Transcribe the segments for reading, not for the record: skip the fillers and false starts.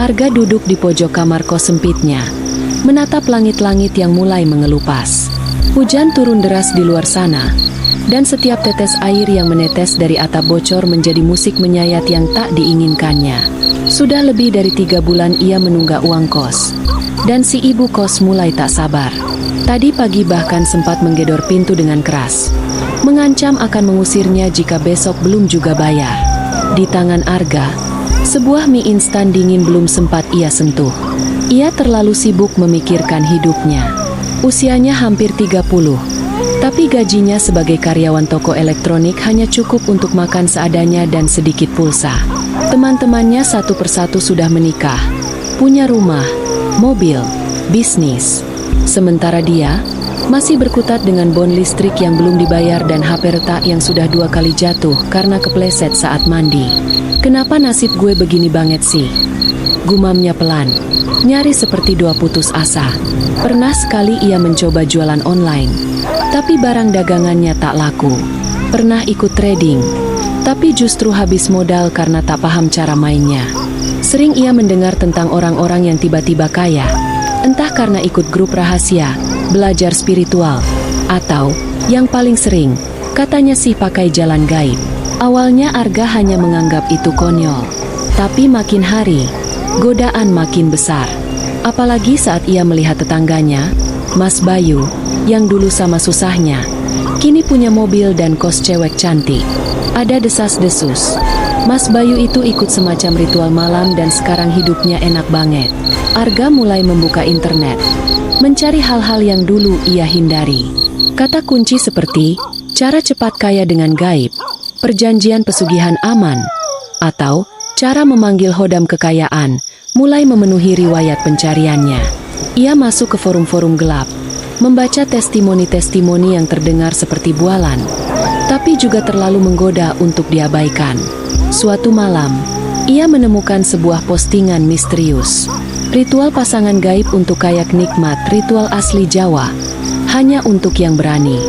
Arga duduk di pojok kamar kos sempitnya, menatap langit-langit yang mulai mengelupas. Hujan turun deras di luar sana, dan setiap tetes air yang menetes dari atap bocor menjadi musik menyayat yang tak diinginkannya. Sudah lebih dari 3 bulan ia menunggak uang kos, dan si ibu kos mulai tak sabar. Tadi pagi bahkan sempat menggedor pintu dengan keras, mengancam akan mengusirnya jika besok belum juga bayar. Di tangan Arga, sebuah mie instan dingin belum sempat ia sentuh. Ia terlalu sibuk memikirkan hidupnya. Usianya hampir 30, tapi gajinya sebagai karyawan toko elektronik hanya cukup untuk makan seadanya dan sedikit pulsa. Teman-temannya satu persatu sudah menikah, punya rumah, mobil, bisnis. Sementara dia masih berkutat dengan bon listrik yang belum dibayar dan HP retak yang sudah 2 kali jatuh karena kepleset saat mandi. Kenapa nasib gue begini banget sih? Gumamnya pelan, nyaris seperti doa putus asa. Pernah sekali ia mencoba jualan online, tapi barang dagangannya tak laku. Pernah ikut trading, tapi justru habis modal karena tak paham cara mainnya. Sering ia mendengar tentang orang-orang yang tiba-tiba kaya, entah karena ikut grup rahasia, belajar spiritual, atau yang paling sering, katanya sih pakai jalan gaib. Awalnya Arga hanya menganggap itu konyol, tapi makin hari, godaan makin besar. Apalagi saat ia melihat tetangganya, Mas Bayu, yang dulu sama susahnya, kini punya mobil dan kos cewek cantik. Ada desas-desus. Mas Bayu itu ikut semacam ritual malam dan sekarang hidupnya enak banget. Arga mulai membuka internet, mencari hal-hal yang dulu ia hindari. Kata kunci seperti cara cepat kaya dengan gaib, perjanjian pesugihan aman, atau cara memanggil hodam kekayaan, mulai memenuhi riwayat pencariannya. Ia masuk ke forum-forum gelap, membaca testimoni-testimoni yang terdengar seperti bualan, tapi juga terlalu menggoda untuk diabaikan. Suatu malam, ia menemukan sebuah postingan misterius. Ritual pasangan gaib untuk kayak nikmat, ritual asli Jawa, hanya untuk yang berani.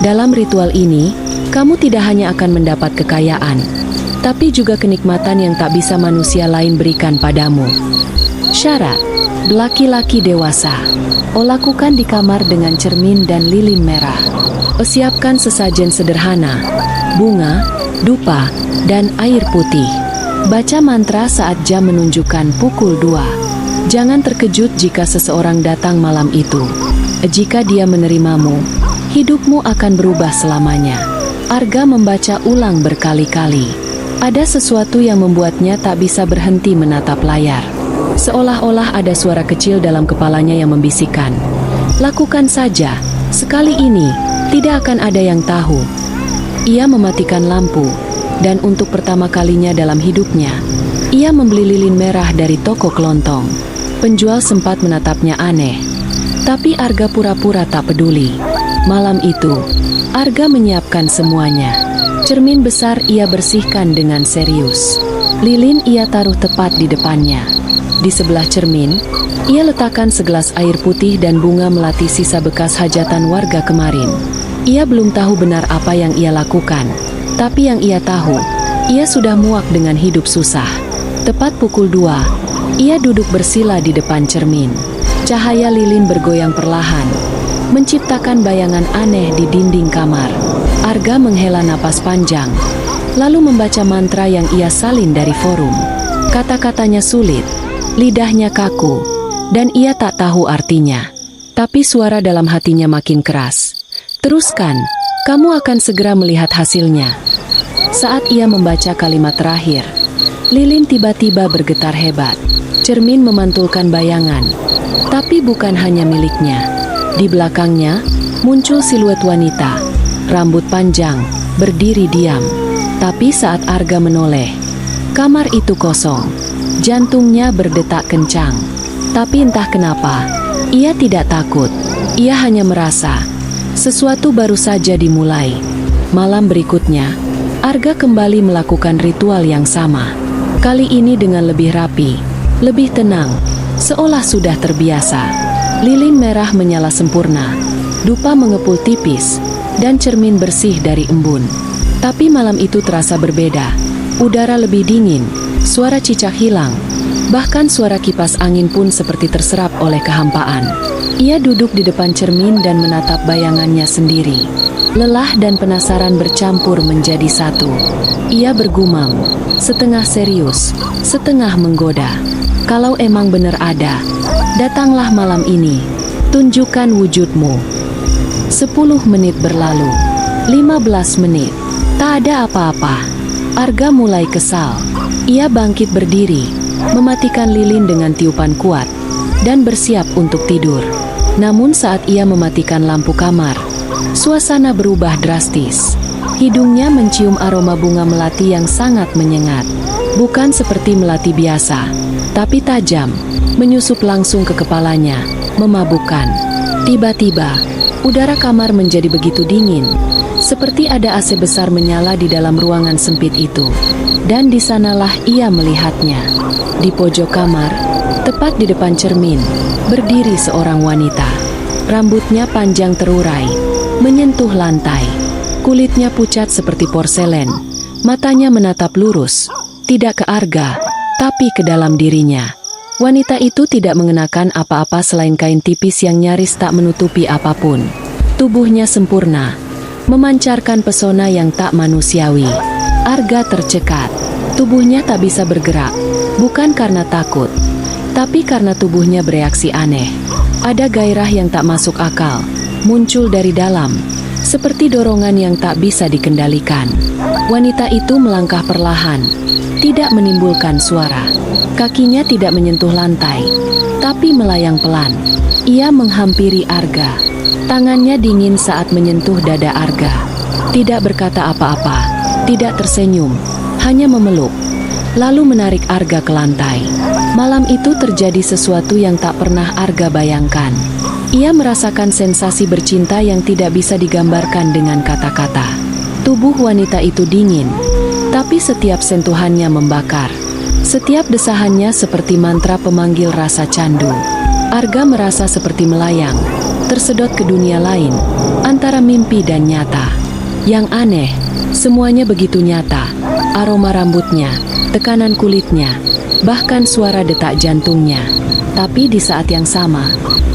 Dalam ritual ini, kamu tidak hanya akan mendapat kekayaan, tapi juga kenikmatan yang tak bisa manusia lain berikan padamu. Syarat, laki-laki dewasa. Lakukan di kamar dengan cermin dan lilin merah. Siapkan sesajen sederhana, bunga, dupa, dan air putih. Baca mantra saat jam menunjukkan pukul 2. Jangan terkejut jika seseorang datang malam itu. Jika dia menerimamu, hidupmu akan berubah selamanya. Arga membaca ulang berkali-kali. Ada sesuatu yang membuatnya tak bisa berhenti menatap layar. Seolah-olah ada suara kecil dalam kepalanya yang membisikkan, "Lakukan saja, sekali ini, tidak akan ada yang tahu." Ia mematikan lampu, dan untuk pertama kalinya dalam hidupnya, ia membeli lilin merah dari toko kelontong. Penjual sempat menatapnya aneh, tapi Arga pura-pura tak peduli. Malam itu, Arga menyiapkan semuanya. Cermin besar ia bersihkan dengan serius. Lilin ia taruh tepat di depannya. Di sebelah cermin, ia letakkan segelas air putih dan bunga melati sisa bekas hajatan warga kemarin. Ia belum tahu benar apa yang ia lakukan, tapi yang ia tahu, ia sudah muak dengan hidup susah. Tepat pukul 2, ia duduk bersila di depan cermin. Cahaya lilin bergoyang perlahan, menciptakan bayangan aneh di dinding kamar. Arga menghela napas panjang, lalu membaca mantra yang ia salin dari forum. Kata-katanya sulit, lidahnya kaku, dan ia tak tahu artinya. Tapi suara dalam hatinya makin keras. "Teruskan, kamu akan segera melihat hasilnya." Saat ia membaca kalimat terakhir, lilin tiba-tiba bergetar hebat. Cermin memantulkan bayangan, tapi bukan hanya miliknya. Di belakangnya, muncul siluet wanita, rambut panjang, berdiri diam. Tapi saat Arga menoleh, kamar itu kosong. Jantungnya berdetak kencang. Tapi entah kenapa, ia tidak takut. Ia hanya merasa sesuatu baru saja dimulai. Malam berikutnya, Arga kembali melakukan ritual yang sama. Kali ini dengan lebih rapi, lebih tenang, seolah sudah terbiasa. Lilin merah menyala sempurna, dupa mengepul tipis, dan cermin bersih dari embun. Tapi malam itu terasa berbeda. Udara lebih dingin, suara cicak hilang, Bahkan suara kipas angin pun seperti terserap oleh kehampaan. Ia duduk di depan cermin dan menatap bayangannya sendiri. Lelah dan penasaran bercampur menjadi satu. Ia bergumam, setengah serius, setengah menggoda. Kalau emang benar ada, datanglah malam ini, tunjukkan wujudmu. 10 menit berlalu, 15 menit, tak ada apa-apa. Arga mulai kesal. Ia bangkit berdiri, mematikan lilin dengan tiupan kuat, dan bersiap untuk tidur. Namun saat ia mematikan lampu kamar, suasana berubah drastis. Hidungnya mencium aroma bunga melati yang sangat menyengat. Bukan seperti melati biasa, tapi tajam, menyusup langsung ke kepalanya, memabukkan. Tiba-tiba, udara kamar menjadi begitu dingin, seperti ada AC besar menyala di dalam ruangan sempit itu. Dan di sanalah ia melihatnya. Di pojok kamar, tepat di depan cermin, berdiri seorang wanita. Rambutnya panjang terurai, menyentuh lantai. Kulitnya pucat seperti porselen. Matanya menatap lurus, tidak ke Arga, tapi ke dalam dirinya. Wanita itu tidak mengenakan apa-apa selain kain tipis yang nyaris tak menutupi apapun. Tubuhnya sempurna, memancarkan pesona yang tak manusiawi. Arga tercekat. Tubuhnya tak bisa bergerak, bukan karena takut, tapi karena tubuhnya bereaksi aneh. Ada gairah yang tak masuk akal, muncul dari dalam, seperti dorongan yang tak bisa dikendalikan. Wanita itu melangkah perlahan, tidak menimbulkan suara. Kakinya tidak menyentuh lantai, tapi melayang pelan. Ia menghampiri Arga. Tangannya dingin saat menyentuh dada Arga. Tidak berkata apa-apa, tidak tersenyum, hanya memeluk, lalu menarik Arga ke lantai. Malam itu terjadi sesuatu yang tak pernah Arga bayangkan. Ia merasakan sensasi bercinta yang tidak bisa digambarkan dengan kata-kata. Tubuh wanita itu dingin, tapi setiap sentuhannya membakar. Setiap desahannya seperti mantra pemanggil rasa candu. Arga merasa seperti melayang, tersedot ke dunia lain, antara mimpi dan nyata. Yang aneh, semuanya begitu nyata. Aroma rambutnya, tekanan kulitnya, bahkan suara detak jantungnya. Tapi di saat yang sama,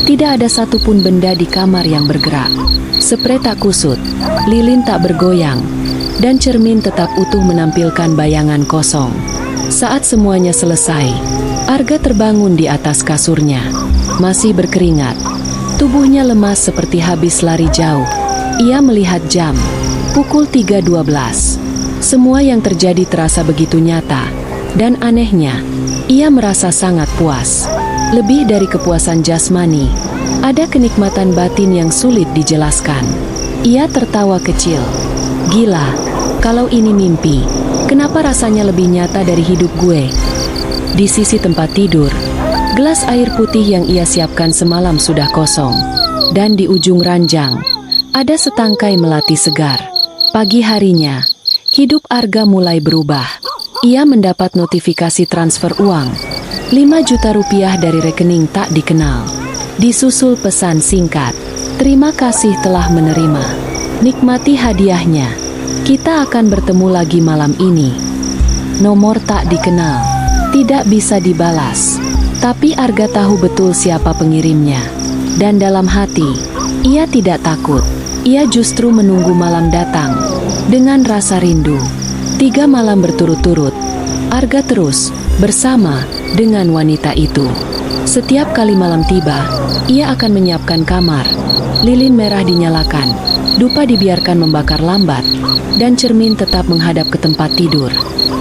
tidak ada satupun benda di kamar yang bergerak. Sprei tak kusut, lilin tak bergoyang, dan cermin tetap utuh menampilkan bayangan kosong. Saat semuanya selesai, Arga terbangun di atas kasurnya. Masih berkeringat, tubuhnya lemas seperti habis lari jauh. Ia melihat jam, pukul 3.12. Semua yang terjadi terasa begitu nyata, dan anehnya, ia merasa sangat puas. Lebih dari kepuasan jasmani, ada kenikmatan batin yang sulit dijelaskan. Ia tertawa kecil. Gila, kalau ini mimpi, kenapa rasanya lebih nyata dari hidup gue? Di sisi tempat tidur, gelas air putih yang ia siapkan semalam sudah kosong. Dan di ujung ranjang, ada setangkai melati segar. Pagi harinya, hidup Arga mulai berubah. Ia mendapat notifikasi transfer uang, 5 juta rupiah dari rekening tak dikenal. Disusul pesan singkat, terima kasih telah menerima. Nikmati hadiahnya. Kita akan bertemu lagi malam ini. Nomor tak dikenal, tidak bisa dibalas. Tapi Arga tahu betul siapa pengirimnya. Dan dalam hati, ia tidak takut. Ia justru menunggu malam datang dengan rasa rindu. 3 malam berturut-turut, Arga terus bersama dengan wanita itu. Setiap kali malam tiba, ia akan menyiapkan kamar. Lilin merah dinyalakan, dupa dibiarkan membakar lambat, dan cermin tetap menghadap ke tempat tidur.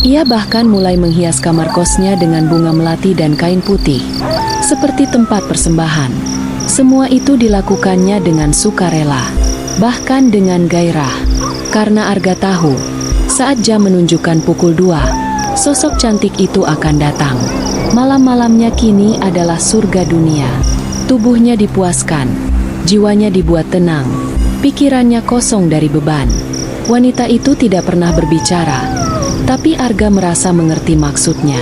Ia bahkan mulai menghias kamar kosnya dengan bunga melati dan kain putih, seperti tempat persembahan. Semua itu dilakukannya dengan sukarela, bahkan dengan gairah. Karena Arga tahu, saat jam menunjukkan pukul 2, sosok cantik itu akan datang. Malam-malamnya kini adalah surga dunia. Tubuhnya dipuaskan, jiwanya dibuat tenang, pikirannya kosong dari beban. Wanita itu tidak pernah berbicara, tapi Arga merasa mengerti maksudnya.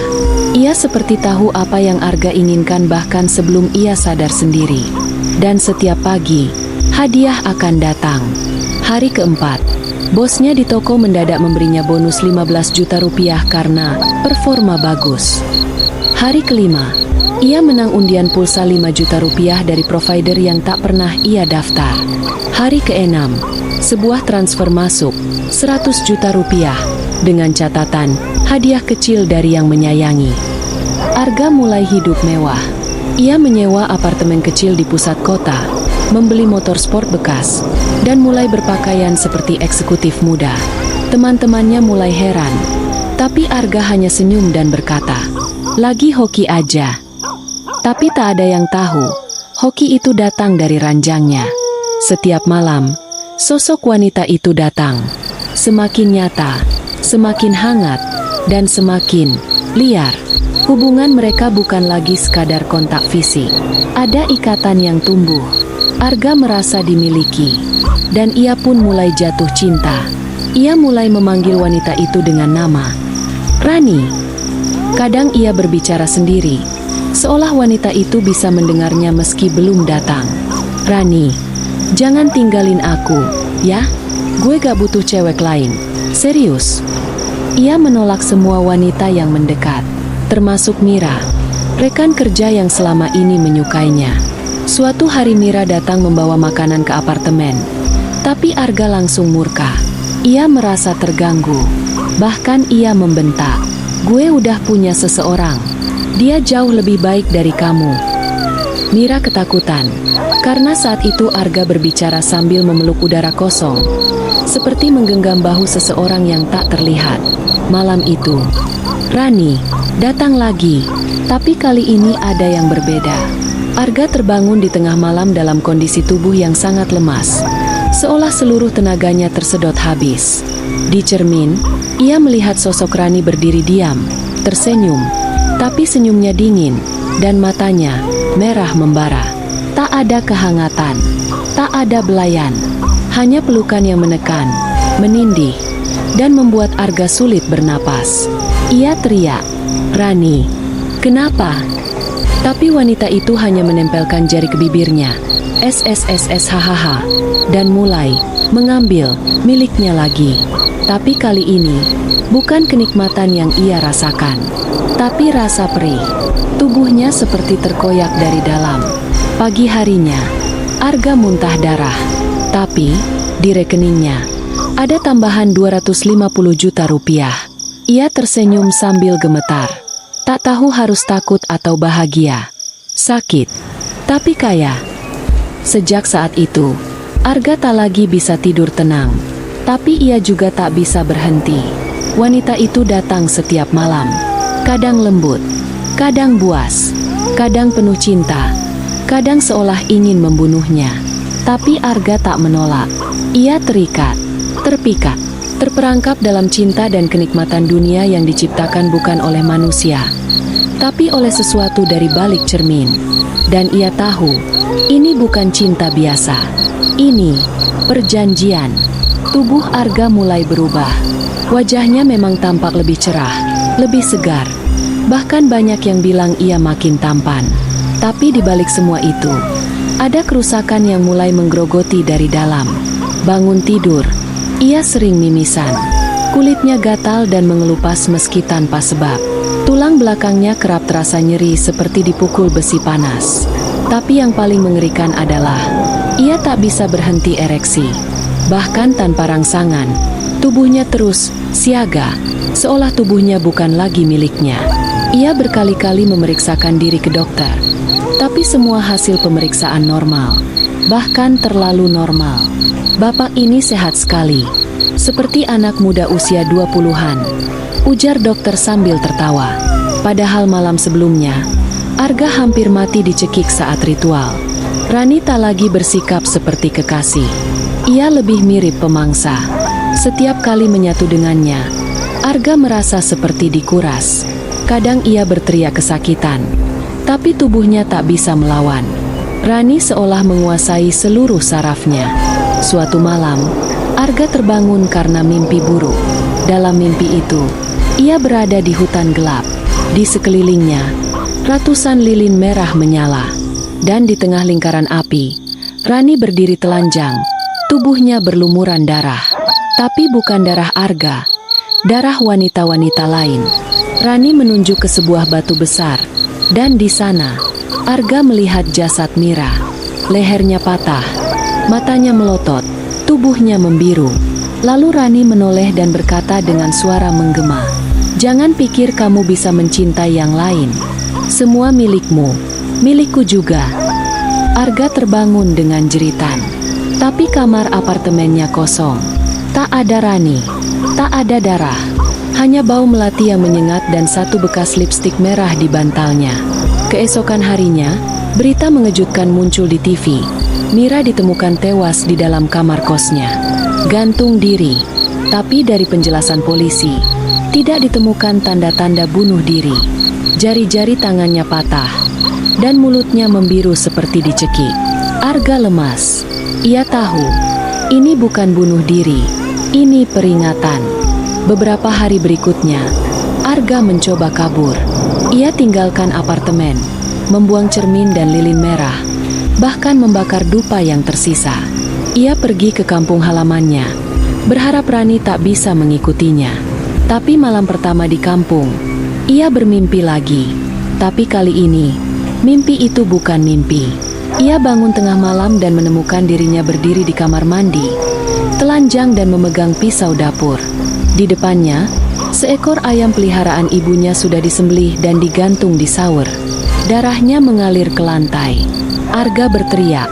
Ia seperti tahu apa yang Arga inginkan bahkan sebelum ia sadar sendiri. Dan setiap pagi, hadiah akan datang. Hari keempat, bosnya di toko mendadak memberinya bonus 15 juta rupiah karena performa bagus. Hari kelima, ia menang undian pulsa 5 juta rupiah dari provider yang tak pernah ia daftar. Hari keenam, sebuah transfer masuk 100 juta rupiah dengan catatan hadiah kecil dari yang menyayangi. Arga mulai hidup mewah. Ia menyewa apartemen kecil di pusat kota, membeli motor sport bekas, dan mulai berpakaian seperti eksekutif muda. Teman-temannya mulai heran, tapi Arga hanya senyum dan berkata, "Lagi hoki aja." Tapi tak ada yang tahu, hoki itu datang dari ranjangnya. Setiap malam, sosok wanita itu datang. Semakin nyata, semakin hangat, dan semakin liar. Hubungan mereka bukan lagi sekadar kontak fisik. Ada ikatan yang tumbuh. Arga merasa dimiliki, dan ia pun mulai jatuh cinta. Ia mulai memanggil wanita itu dengan nama Rani. Kadang ia berbicara sendiri, seolah wanita itu bisa mendengarnya meski belum datang. "Rani, jangan tinggalin aku, ya? Gue gak butuh cewek lain. Serius." Ia menolak semua wanita yang mendekat, termasuk Mira, rekan kerja yang selama ini menyukainya. Suatu hari Mira datang membawa makanan ke apartemen, tapi Arga langsung murka. Ia merasa terganggu, bahkan ia membentak, "Gue udah punya seseorang. Dia jauh lebih baik dari kamu." Mira ketakutan, karena saat itu Arga berbicara sambil memeluk udara kosong, seperti menggenggam bahu seseorang yang tak terlihat. Malam itu, Rani datang lagi, tapi kali ini ada yang berbeda. Arga terbangun di tengah malam dalam kondisi tubuh yang sangat lemas, seolah seluruh tenaganya tersedot habis. Di cermin, ia melihat sosok Rani berdiri diam, tersenyum, tapi senyumnya dingin, dan matanya merah membara. Tak ada kehangatan, tak ada belayan, hanya pelukan yang menekan, menindih, dan membuat Arga sulit bernapas. Ia teriak, "Rani, kenapa?" Tapi wanita itu hanya menempelkan jari ke bibirnya, hahaha, dan mulai mengambil miliknya lagi. Tapi kali ini, bukan kenikmatan yang ia rasakan, tapi rasa perih. Tubuhnya seperti terkoyak dari dalam. Pagi harinya, Arga muntah darah. Tapi, di rekeningnya, ada tambahan 250 juta rupiah. Ia tersenyum sambil gemetar. Tak tahu harus takut atau bahagia. Sakit, tapi kaya. Sejak saat itu, Arga tak lagi bisa tidur tenang. Tapi ia juga tak bisa berhenti. Wanita itu datang setiap malam. Kadang lembut, kadang buas, kadang penuh cinta, kadang seolah ingin membunuhnya. Tapi Arga tak menolak. Ia terikat, terpikat, terperangkap dalam cinta dan kenikmatan dunia yang diciptakan bukan oleh manusia, tapi oleh sesuatu dari balik cermin. Dan ia tahu, ini bukan cinta biasa. Ini perjanjian. Tubuh Arga mulai berubah. Wajahnya memang tampak lebih cerah, lebih segar. Bahkan banyak yang bilang ia makin tampan. Tapi di balik semua itu, ada kerusakan yang mulai menggerogoti dari dalam. Bangun tidur, ia sering mimisan. Kulitnya gatal dan mengelupas meski tanpa sebab. Tulang belakangnya kerap terasa nyeri seperti dipukul besi panas. Tapi yang paling mengerikan adalah, ia tak bisa berhenti ereksi. Bahkan tanpa rangsangan, tubuhnya terus siaga, seolah tubuhnya bukan lagi miliknya. Ia berkali-kali memeriksakan diri ke dokter, tapi semua hasil pemeriksaan normal, bahkan terlalu normal. "Bapak ini sehat sekali, seperti anak muda usia 20-an, ujar dokter sambil tertawa. Padahal malam sebelumnya, Arga hampir mati dicekik saat ritual. Rani tak lagi bersikap seperti kekasih. Ia lebih mirip pemangsa. Setiap kali menyatu dengannya, Arga merasa seperti dikuras. Kadang ia berteriak kesakitan, tapi tubuhnya tak bisa melawan. Rani seolah menguasai seluruh sarafnya. Suatu malam, Arga terbangun karena mimpi buruk. Dalam mimpi itu, ia berada di hutan gelap. Di sekelilingnya, ratusan lilin merah menyala. Dan di tengah lingkaran api, Rani berdiri telanjang. Tubuhnya berlumuran darah. Tapi bukan darah Arga. darah wanita-wanita lain. Rani menunjuk ke sebuah batu besar, dan di sana, Arga melihat jasad Mira. Lehernya patah, matanya melotot, tubuhnya membiru. Lalu Rani menoleh dan berkata dengan suara menggema, "Jangan pikir kamu bisa mencintai yang lain. Semua milikmu, milikku juga." Arga terbangun dengan jeritan. Tapi kamar apartemennya kosong. Tak ada Rani, tak ada darah. Hanya bau melati yang menyengat dan satu bekas lipstik merah di bantalnya. Keesokan harinya, berita mengejutkan muncul di TV. Mira ditemukan tewas di dalam kamar kosnya. Gantung diri. Tapi dari penjelasan polisi, tidak ditemukan tanda-tanda bunuh diri. Jari-jari tangannya patah, dan mulutnya membiru seperti dicekik. Arga lemas. Ia tahu, ini bukan bunuh diri, ini peringatan. Beberapa hari berikutnya, Arga mencoba kabur. Ia tinggalkan apartemen, membuang cermin dan lilin merah, bahkan membakar dupa yang tersisa. Ia pergi ke kampung halamannya, berharap Rani tak bisa mengikutinya. Tapi malam pertama di kampung, ia bermimpi lagi. Tapi kali ini, mimpi itu bukan mimpi. Ia bangun tengah malam dan menemukan dirinya berdiri di kamar mandi, telanjang dan memegang pisau dapur. Di depannya, seekor ayam peliharaan ibunya sudah disembelih dan digantung di sawer. Darahnya mengalir ke lantai. Arga berteriak.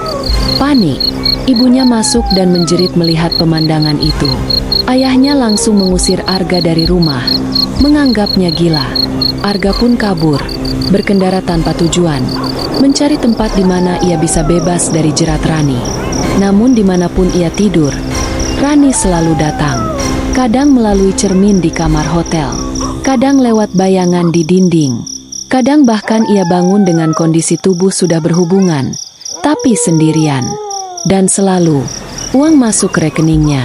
Panik. Ibunya masuk dan menjerit melihat pemandangan itu. Ayahnya langsung mengusir Arga dari rumah, menganggapnya gila. Arga pun kabur, berkendara tanpa tujuan, mencari tempat di mana ia bisa bebas dari jerat Rani. Namun dimanapun ia tidur, Rani selalu datang. Kadang melalui cermin di kamar hotel, kadang lewat bayangan di dinding, kadang bahkan ia bangun dengan kondisi tubuh sudah berhubungan, tapi sendirian. Dan selalu, uang masuk ke rekeningnya.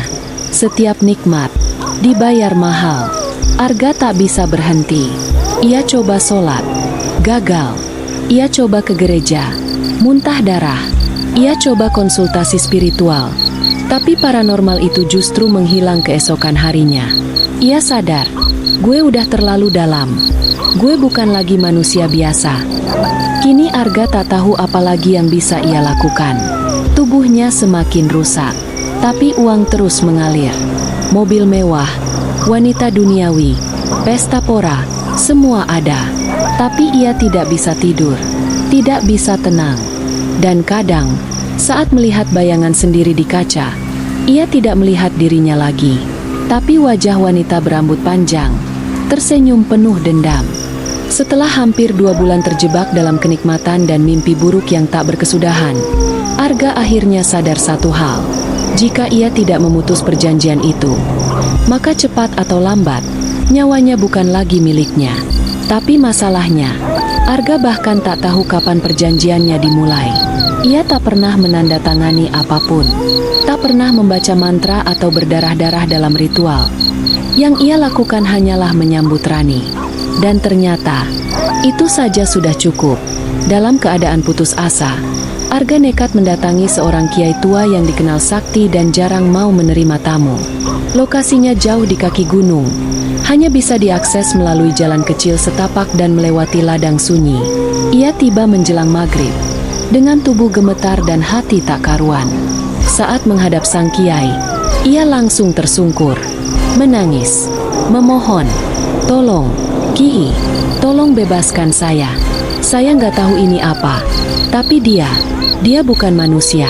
Setiap nikmat, dibayar mahal. Arga tak bisa berhenti. Ia coba sholat, gagal. Ia coba ke gereja, muntah darah. Ia coba konsultasi spiritual. Tapi paranormal itu justru menghilang keesokan harinya. Ia sadar, gue udah terlalu dalam. Gue bukan lagi manusia biasa. Kini Arga tak tahu apa lagi yang bisa ia lakukan. Tubuhnya semakin rusak, tapi uang terus mengalir. Mobil mewah, wanita duniawi, pesta pora, semua ada. Tapi ia tidak bisa tidur, tidak bisa tenang. Dan kadang, saat melihat bayangan sendiri di kaca, ia tidak melihat dirinya lagi. Tapi wajah wanita berambut panjang, tersenyum penuh dendam. Setelah hampir 2 bulan terjebak dalam kenikmatan dan mimpi buruk yang tak berkesudahan, Arga akhirnya sadar satu hal. Jika ia tidak memutus perjanjian itu, maka cepat atau lambat, nyawanya bukan lagi miliknya. Tapi masalahnya, Arga bahkan tak tahu kapan perjanjiannya dimulai. Ia tak pernah menandatangani apapun, tak pernah membaca mantra atau berdarah-darah dalam ritual. Yang ia lakukan hanyalah menyambut Rani. Dan ternyata, itu saja sudah cukup. Dalam keadaan putus asa, Arga nekat mendatangi seorang kiai tua yang dikenal sakti dan jarang mau menerima tamu. Lokasinya jauh di kaki gunung, hanya bisa diakses melalui jalan kecil setapak dan melewati ladang sunyi. Ia tiba menjelang maghrib, dengan tubuh gemetar dan hati tak karuan. Saat menghadap sang kiai, ia langsung tersungkur, menangis, memohon, "Tolong, Ki, tolong bebaskan saya. Saya nggak tahu ini apa, tapi dia bukan manusia.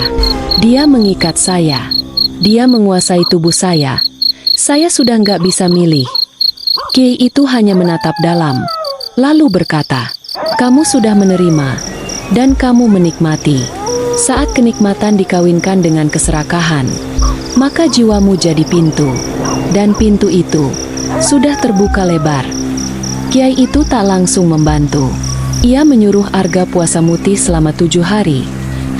Dia mengikat saya. Dia menguasai tubuh saya. Saya sudah nggak bisa milih." Kiai itu hanya menatap dalam, lalu berkata, "Kamu sudah menerima, dan kamu menikmati. Saat kenikmatan dikawinkan dengan keserakahan, maka jiwamu jadi pintu, dan pintu itu sudah terbuka lebar." Kiai itu tak langsung membantu. Ia menyuruh Arga puasa mutih selama 7 hari,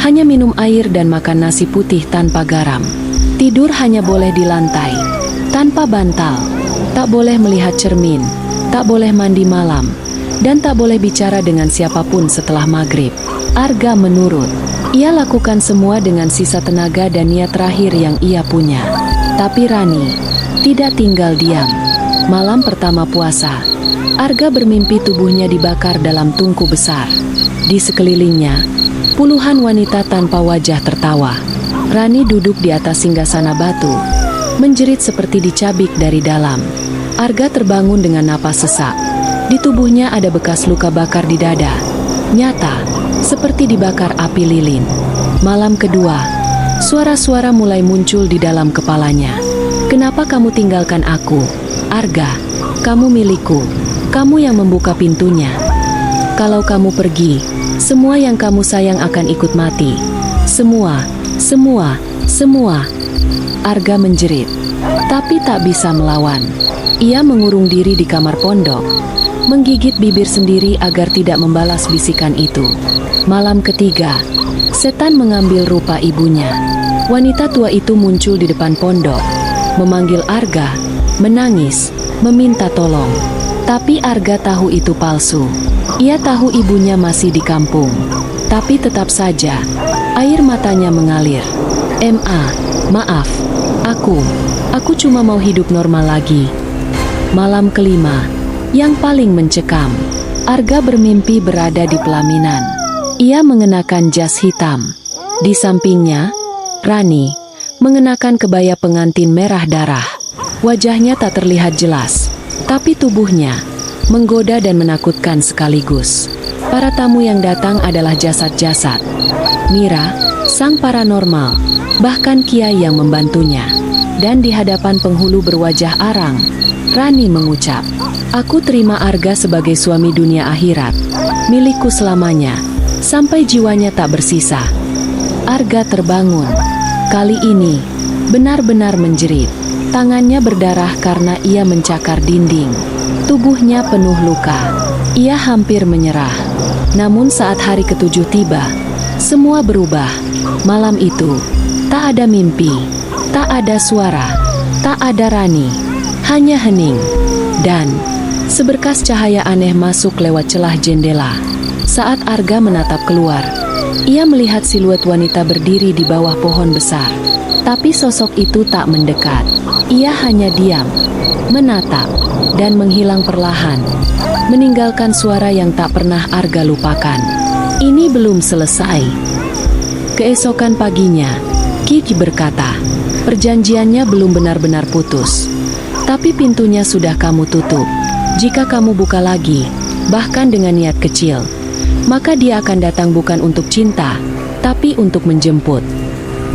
hanya minum air dan makan nasi putih tanpa garam. Tidur hanya boleh di lantai, tanpa bantal. Tak boleh melihat cermin, tak boleh mandi malam, dan tak boleh bicara dengan siapapun setelah maghrib. Arga menurut. Ia lakukan semua dengan sisa tenaga dan niat terakhir yang ia punya. Tapi Rani tidak tinggal diam. Malam pertama puasa, Arga bermimpi tubuhnya dibakar dalam tungku besar. Di sekelilingnya, puluhan wanita tanpa wajah tertawa. Rani duduk di atas singgasana batu, menjerit seperti dicabik dari dalam. Arga terbangun dengan napas sesak. Di tubuhnya ada bekas luka bakar di dada, nyata, seperti dibakar api lilin. Malam kedua, suara-suara mulai muncul di dalam kepalanya. Kenapa kamu tinggalkan aku? Arga, kamu milikku. Kamu yang membuka pintunya. Kalau kamu pergi, semua yang kamu sayang akan ikut mati. Semua, semua, semua. Arga menjerit, tapi tak bisa melawan. Ia mengurung diri di kamar pondok, menggigit bibir sendiri agar tidak membalas bisikan itu. Malam ketiga, setan mengambil rupa ibunya. Wanita tua itu muncul di depan pondok, memanggil Arga, menangis, meminta tolong. Tapi Arga tahu itu palsu. Ia tahu ibunya masih di kampung. Tapi tetap saja, air matanya mengalir. Maaf, aku cuma mau hidup normal lagi. Malam kelima, yang paling mencekam, Arga bermimpi berada di pelaminan. Ia mengenakan jas hitam. Di sampingnya, Rani, mengenakan kebaya pengantin merah darah. Wajahnya tak terlihat jelas, tapi tubuhnya menggoda dan menakutkan sekaligus. Para tamu yang datang adalah jasad-jasad. Mira, sang paranormal, bahkan Kiai yang membantunya. Dan di hadapan penghulu berwajah arang, Rani mengucap, "Aku terima Arga sebagai suami dunia akhirat, milikku selamanya, sampai jiwanya tak bersisa." Arga terbangun. Kali ini, benar-benar menjerit. Tangannya berdarah karena ia mencakar dinding. Tubuhnya penuh luka. Ia hampir menyerah. Namun saat hari ketujuh tiba, semua berubah. Malam itu, tak ada mimpi, tak ada suara, tak ada Rani, hanya hening. Dan seberkas cahaya aneh masuk lewat celah jendela. Saat Arga menatap keluar, ia melihat siluet wanita berdiri di bawah pohon besar. Tapi sosok itu tak mendekat. Ia hanya diam, menatap, dan menghilang perlahan, meninggalkan suara yang tak pernah Arga lupakan. Ini belum selesai. Keesokan paginya, Kiki berkata, "Perjanjiannya belum benar-benar putus. Tapi pintunya sudah kamu tutup. Jika kamu buka lagi, bahkan dengan niat kecil, maka dia akan datang bukan untuk cinta, tapi untuk menjemput."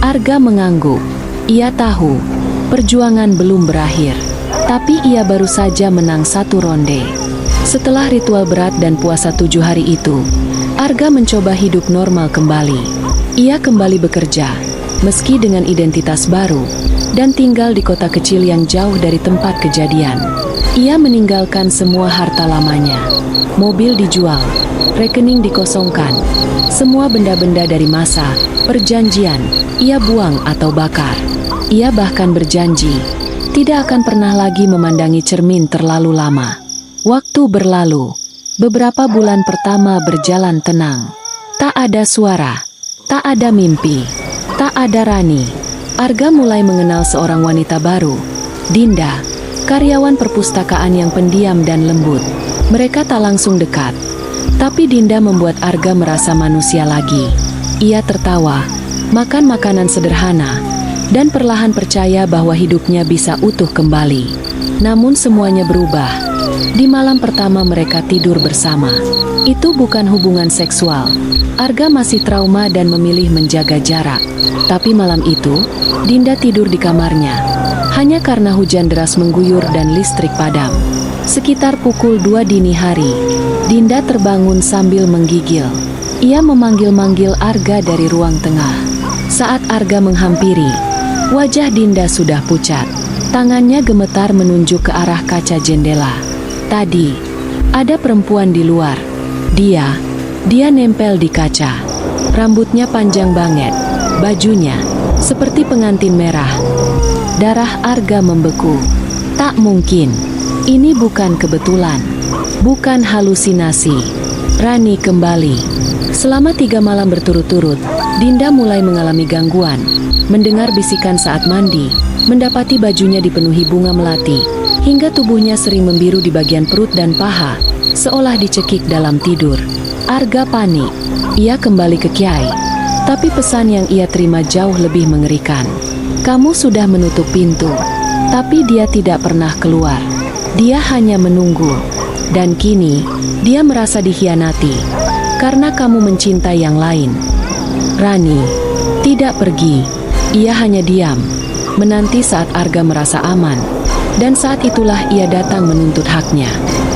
Arga mengangguk. Ia tahu, perjuangan belum berakhir. Tapi ia baru saja menang satu ronde. Setelah ritual berat dan puasa 7 hari itu, Arga mencoba hidup normal kembali. Ia kembali bekerja, meski dengan identitas baru, dan tinggal di kota kecil yang jauh dari tempat kejadian. Ia meninggalkan semua harta lamanya. Mobil dijual, rekening dikosongkan. Semua benda-benda dari masa perjanjian, ia buang atau bakar. Ia bahkan berjanji, tidak akan pernah lagi memandangi cermin terlalu lama. Waktu berlalu. Beberapa bulan pertama berjalan tenang. Tak ada suara, tak ada mimpi, tak ada Rani. Arga mulai mengenal seorang wanita baru, Dinda, karyawan perpustakaan yang pendiam dan lembut. Mereka tak langsung dekat, tapi Dinda membuat Arga merasa manusia lagi. Ia tertawa, makan makanan sederhana, dan perlahan percaya bahwa hidupnya bisa utuh kembali. Namun semuanya berubah. Di malam pertama mereka tidur bersama. Itu bukan hubungan seksual. Arga masih trauma dan memilih menjaga jarak. Tapi malam itu, Dinda tidur di kamarnya. Hanya karena hujan deras mengguyur dan listrik padam. Sekitar pukul 2 dini hari, Dinda terbangun sambil menggigil. Ia memanggil-manggil Arga dari ruang tengah. Saat Arga menghampiri, wajah Dinda sudah pucat. Tangannya gemetar menunjuk ke arah kaca jendela. Tadi, ada perempuan di luar. Dia nempel di kaca. Rambutnya panjang banget. Bajunya, seperti pengantin merah. Darah Arga membeku. Tak mungkin. Ini bukan kebetulan. Bukan halusinasi. Rani kembali. Selama 3 malam berturut-turut, Dinda mulai mengalami gangguan. Mendengar bisikan saat mandi, mendapati bajunya dipenuhi bunga melati, hingga tubuhnya sering membiru di bagian perut dan paha, seolah dicekik dalam tidur. Arga panik. Ia kembali ke Kiai. Tapi pesan yang ia terima jauh lebih mengerikan. Kamu sudah menutup pintu. Tapi dia tidak pernah keluar. Dia hanya menunggu. Dan kini, dia merasa dikhianati. Karena kamu mencintai yang lain. Rani tidak pergi. Ia hanya diam, menanti saat Arga merasa aman. Dan saat itulah ia datang menuntut haknya.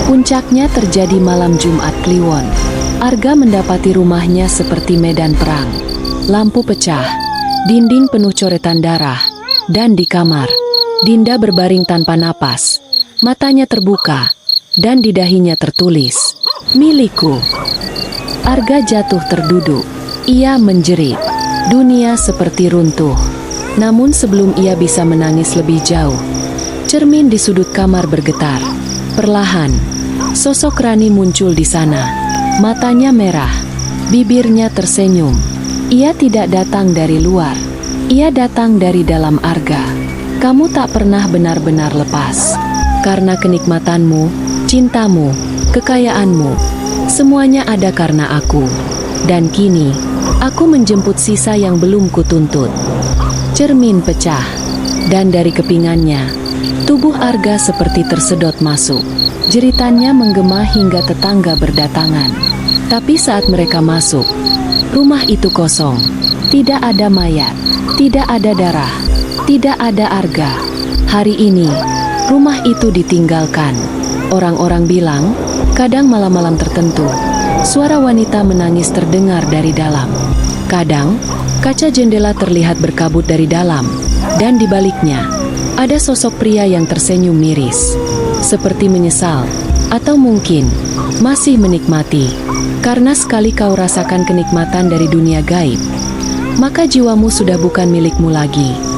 Puncaknya terjadi malam Jumat Kliwon. Arga mendapati rumahnya seperti medan perang. Lampu pecah, dinding penuh coretan darah, dan di kamar, Dinda berbaring tanpa napas. Matanya terbuka, dan di dahinya tertulis, "Milikku." Arga jatuh terduduk. Ia menjerit. Dunia seperti runtuh. Namun sebelum ia bisa menangis lebih jauh, cermin di sudut kamar bergetar. Perlahan, sosok Rani muncul di sana. Matanya merah, bibirnya tersenyum. Ia tidak datang dari luar. Ia datang dari dalam Arga. Kamu tak pernah benar-benar lepas. Karena kenikmatanmu, cintamu, kekayaanmu, semuanya ada karena aku. Dan kini, aku menjemput sisa yang belum kutuntut. Cermin pecah, dan dari kepingannya, tubuh Arga seperti tersedot masuk. Jeritannya menggema hingga tetangga berdatangan. Tapi saat mereka masuk, rumah itu kosong. Tidak ada mayat, tidak ada darah, tidak ada Arga. Hari ini, rumah itu ditinggalkan. Orang-orang bilang, kadang malam-malam tertentu, suara wanita menangis terdengar dari dalam. Kadang, kaca jendela terlihat berkabut dari dalam, dan di baliknya, ada sosok pria yang tersenyum miris, seperti menyesal, atau mungkin masih menikmati. Karena sekali kau rasakan kenikmatan dari dunia gaib, maka jiwamu sudah bukan milikmu lagi.